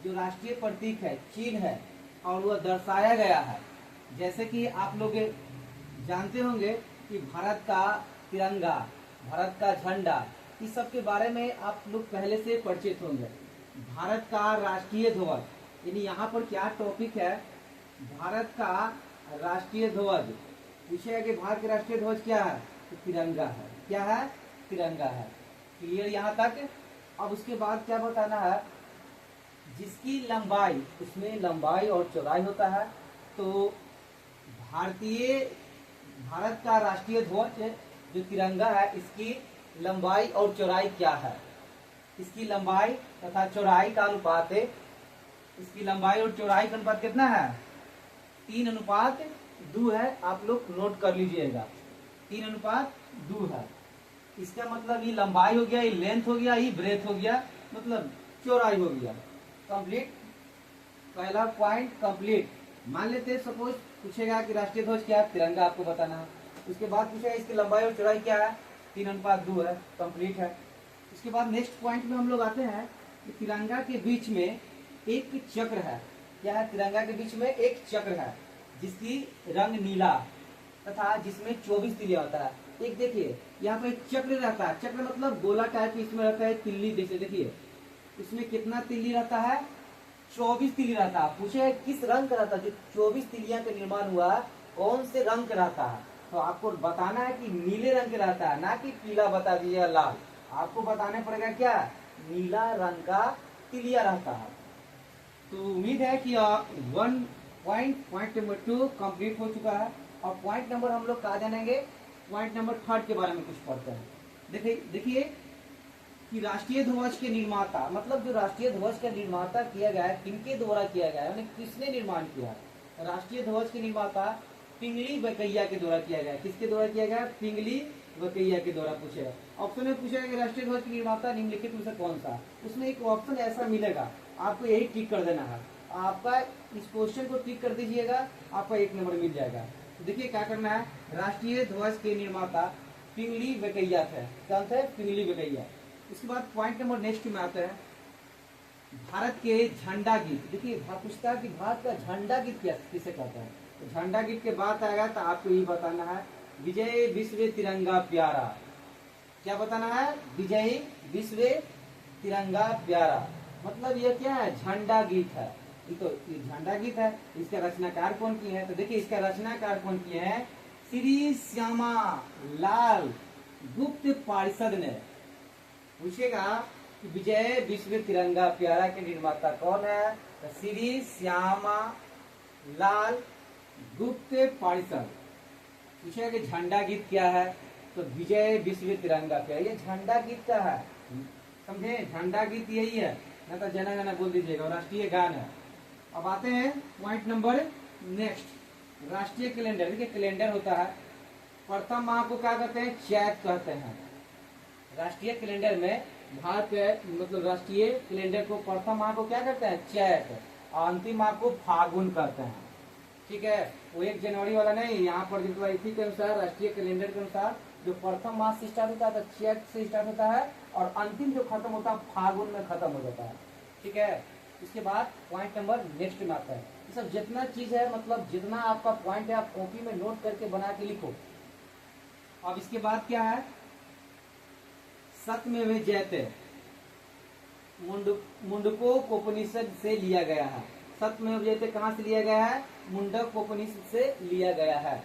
जो राष्ट्रीय प्रतीक है चिन्ह है और वह दर्शाया गया है। जैसे कि आप लोग जानते होंगे कि भारत का तिरंगा, भारत का झंडा, इस सब के बारे में आप लोग पहले से परिचित होंगे। भारत का राष्ट्रीय ध्वज, यानी यहाँ पर क्या टॉपिक है, भारत का राष्ट्रीय ध्वज। पूछेगा कि भारत का राष्ट्रीय ध्वज क्या है, तो तिरंगा है। क्या है, तिरंगा है। क्लियर यहाँ तक। अब उसके बाद क्या बताना है, जिसकी लंबाई, उसमें लंबाई और चौड़ाई होता है। तो भारत का राष्ट्रीय ध्वज जो तिरंगा है, इसकी लंबाई और चौड़ाई क्या है, इसकी लंबाई तथा चौड़ाई का अनुपात है। इसकी लंबाई और चौड़ाई का अनुपात कितना है, 3:2 है। आप लोग नोट कर लीजिएगा, 3:2 है। इसका मतलब ये लंबाई हो गया, ये लेंथ हो गया, ये ब्रेथ हो गया, मतलब चौड़ाई हो गया। कंप्लीट, पहला पॉइंट कंप्लीट। मान लेते हैं सपोज पूछेगा कि राष्ट्रीय ध्वज क्या है, तिरंगा आपको बताना है। उसके बाद पूछेगा इसकी लंबाई और चौड़ाई क्या है, 3:2 है, कंप्लीट है। उसके बाद नेक्स्ट पॉइंट में हम लोग आते हैं कि तिरंगा के बीच में एक चक्र है। क्या है, तिरंगा के बीच में एक चक्र है जिसकी रंग नीला तथा जिसमें 24 तिलिया होता है। एक देखिए यहाँ पर एक चक्र रहता है, चक्र मतलब गोला टाइप इसमें रहता है, तिल्ली जैसे। देखिए इसमें कितना तिल्ली रहता है, 24 तिल्ली रहता है। पूछे किस रंग का रहता है, जो 24 तिलिया का निर्माण हुआ कौन से रंग का रहता है, तो आपको बताना है कि नीले रंग का रहता है, ना कि पीला बता दीजिएगा लाल। आपको बताने पड़ेगा क्या, नीला रंग का तिलिया रहता है। तो उम्मीद है कि पॉइंट नंबर 2 कंप्लीट हो चुका है। और पॉइंट नंबर हम लोग कहा जानेंगे, पॉइंट नंबर 3 के बारे में कुछ पढ़ते हैं। देखिए कि राष्ट्रीय ध्वज के निर्माता, मतलब जो राष्ट्रीय ध्वज का निर्माता किया गया है, किनके द्वारा किया गया है, किसने निर्माण किया है। राष्ट्रीय ध्वज के निर्माता पिंगली बकैया के द्वारा किया गया है। किसके द्वारा किया गया, पिंगली बकैया के द्वारा पूछेगा। ऑप्शन में पूछेगा कि राष्ट्रीय ध्वज के निर्माता निम्नलिखित में से कौन सा, उसमें एक ऑप्शन ऐसा मिलेगा, आपको यही टिक कर देना है। आपका इस क्वेश्चन को टिक कर दीजिएगा, आपका 1 नंबर मिल जाएगा। तो देखिए क्या करना है, राष्ट्रीय ध्वज के निर्माता पिंगली बकैया थे। कौन थे, पिंगली बकैया। इसके बाद पॉइंट नंबर नेक्स्ट में आते हैं, भारत के झंडा गीत। देखिए पूछता है कि भारत का झंडा गीत किसे कहते हैं। तो झंडा गीत के बाद आएगा तो आपको ये बताना है, विजय विश्व तिरंगा प्यारा। क्या बताना है, विजय विश्व तिरंगा प्यारा, मतलब ये क्या है, झंडा गीत है। तो ये झंडा गीत है, इसका रचनाकार कौन किए हैं, तो देखिए इसका रचनाकार कौन किए हैं, श्री श्यामा लाल गुप्त पार्षद ने। पूछेगा कि विजय विश्व तिरंगा प्यारा के निर्माता कौन है, तो श्री श्यामा लाल गुप्त पार्षद। पूछेगा कि झंडा गीत क्या है, तो विजय विश्व तिरंगा प्यारा, ये झंडा गीत का है, समझे, झंडा गीत यही है, ना तो जना गना बोल दीजिएगा, राष्ट्रीय गान है। अब आते हैं पॉइंट नंबर नेक्स्ट, राष्ट्रीय कैलेंडर। देखिए कैलेंडर होता है, प्रथम माह को क्या कहते हैं, चैत कहते हैं। राष्ट्रीय कैलेंडर में भारत मतलब राष्ट्रीय कैलेंडर को प्रथम माह को क्या कहते हैं, चैत, और अंतिम माह को फागुन कहते हैं। ठीक है, वो 1 जनवरी वाला नहीं, यहाँ पर जितना इसी के अनुसार राष्ट्रीय कैलेंडर के अनुसार जो प्रथम माह से स्टार्ट होता है तो चैत से स्टार्ट होता है, और अंतिम जो खत्म होता है फागुन में खत्म हो जाता है। ठीक है, इसके बाद पॉइंट नंबर नेक्स्ट में आता है। ये सब जितना चीज है, मतलब जितना आपका पॉइंट है, आप कॉपी में नोट करके बना के लिखो। अब इसके बाद क्या है, सत्यमेव जयते मुंडकोपनिषद से लिया गया है। सत्यमेव जयते कहाँ से लिया गया है, मुंडकोपनिषद से लिया गया है।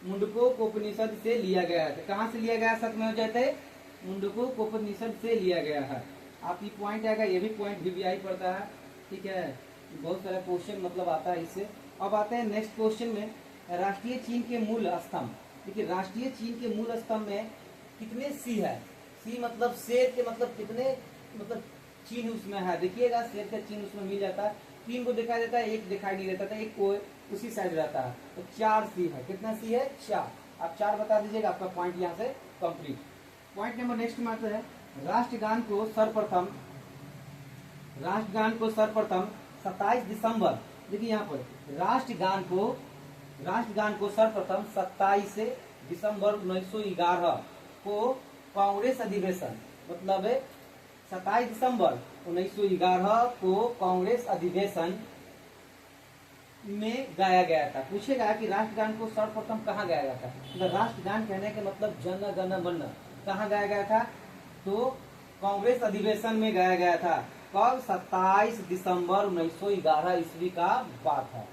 मुंडकोपनिषद से लिया गया है। कहाँ से लिया गया है, सत्यमेव जयते मुंडकोपनिषद से लिया गया है। आप ये पॉइंट आएगा, ये भी पॉइंट VVI पड़ता है। ठीक है, बहुत सारा क्वेश्चन मतलब आता है इससे। अब आते हैं नेक्स्ट क्वेश्चन में, राष्ट्रीय चिन्ह के मूल स्तंभ। देखिए राष्ट्रीय चिन्ह के मूल स्तंभ में कितने सी है, सी मतलब शेर के, मतलब कितने मतलब चिन्ह उसमें है। देखिएगा शेर का चिन्ह उसमें मिल जाता है, 3 को दिखाई देता है, 1 दिखाई नहीं देता था, 1 को उसी साइड रहता है। तो 4 सी है। कितना सी है, 4। आप 4 बता दीजिएगा, आपका पॉइंट यहाँ से कंप्लीट। पॉइंट नंबर नेक्स्ट में आता है, राष्ट्रगान को सर्वप्रथम 27 दिसंबर। देखिए यहाँ पर राष्ट्रगान को सर्वप्रथम 27 दिसंबर 1911 को कांग्रेस अधिवेशन, मतलब 27 दिसंबर 1911 को कांग्रेस अधिवेशन में गाया गया था। पूछेगा कि राष्ट्रगान को सर्वप्रथम कहाँ गाया गया था, तो राष्ट्रगान कहने के मतलब जन गण मन कहाँ गाया गया था, तो कांग्रेस अधिवेशन में गाया गया था। कब? 27 दिसंबर 1911 ईस्वी का बात है,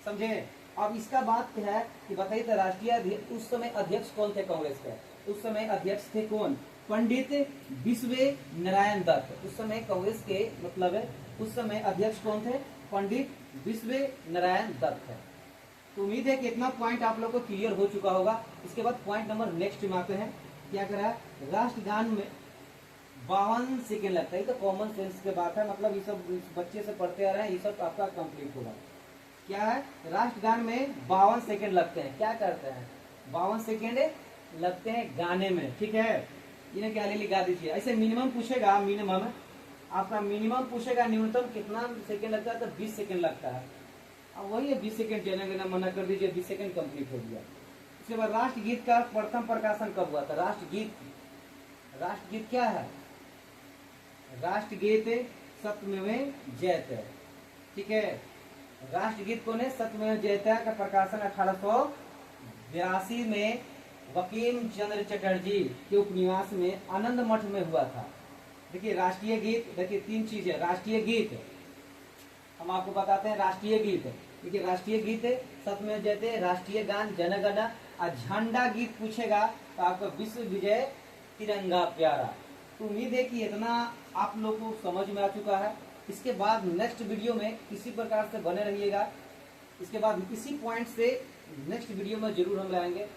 समझे। अब इसका बात क्या है कि बताइए तो राष्ट्रीय उस समय अध्यक्ष कौन थे कांग्रेस के? उस समय अध्यक्ष थे कौन? पंडित विश्व नारायण दत्त। उस समय कांग्रेस के मतलब उस समय अध्यक्ष कौन थे? पंडित विश्व नारायण दत्त है। तो उम्मीद है कि इतना पॉइंट आप लोग को क्लियर हो चुका होगा। इसके बाद पॉइंट नंबर नेक्स्ट में आते हैं। क्या करा? राष्ट्रगान में 52 सेकेंड लगता है। तो कॉमन सेंस की बात है, मतलब ये सब बच्चे से पढ़ते आ रहे हैं, ये सब आपका कंप्लीट होगा। क्या है? राष्ट्रगान में 52 सेकेंड लगते हैं। क्या करते हैं? 52 सेकेंड लगते हैं गाने में, ठीक है। इन्हें क्या लिखा दीजिए। ऐसे मिनिमम पूछेगा, मिनिमम आपका मिनिमम पूछेगा न्यूनतम कितना सेकेंड लगता है, तो 20 सेकेंड लगता है। अब वही है 20 सेकेंड, जन गण मना कर दीजिए, 20 सेकेंड कंप्लीट हो गया। उसके बाद राष्ट्रगीत का प्रथम प्रकाशन कब हुआ था? राष्ट्रगीत क्या है? राष्ट्रगीत सत्यमेव जयते, ठीक है। राष्ट्रगीत को ने सत्यमेव जयते का प्रकाशन 1882 में बंकिम चंद्र चटर्जी के उपन्यास में आनंद मठ में हुआ था। देखिए राष्ट्रीय गीत, देखिए 3 चीज है। राष्ट्रीय गीत हम आपको बताते हैं, राष्ट्रीय गीत देखिए, राष्ट्रीय गीत सत्यमेव जयते, राष्ट्रीय गान जनगण, और झंडा गीत पूछेगा तो आपका विश्व विजय तिरंगा प्यारा। तो उम्मीद है कि इतना आप लोग को समझ में आ चुका है। इसके बाद नेक्स्ट वीडियो में इसी प्रकार से बने रहिएगा। इसके बाद इसी पॉइंट से नेक्स्ट वीडियो में जरूर हम लाएंगे।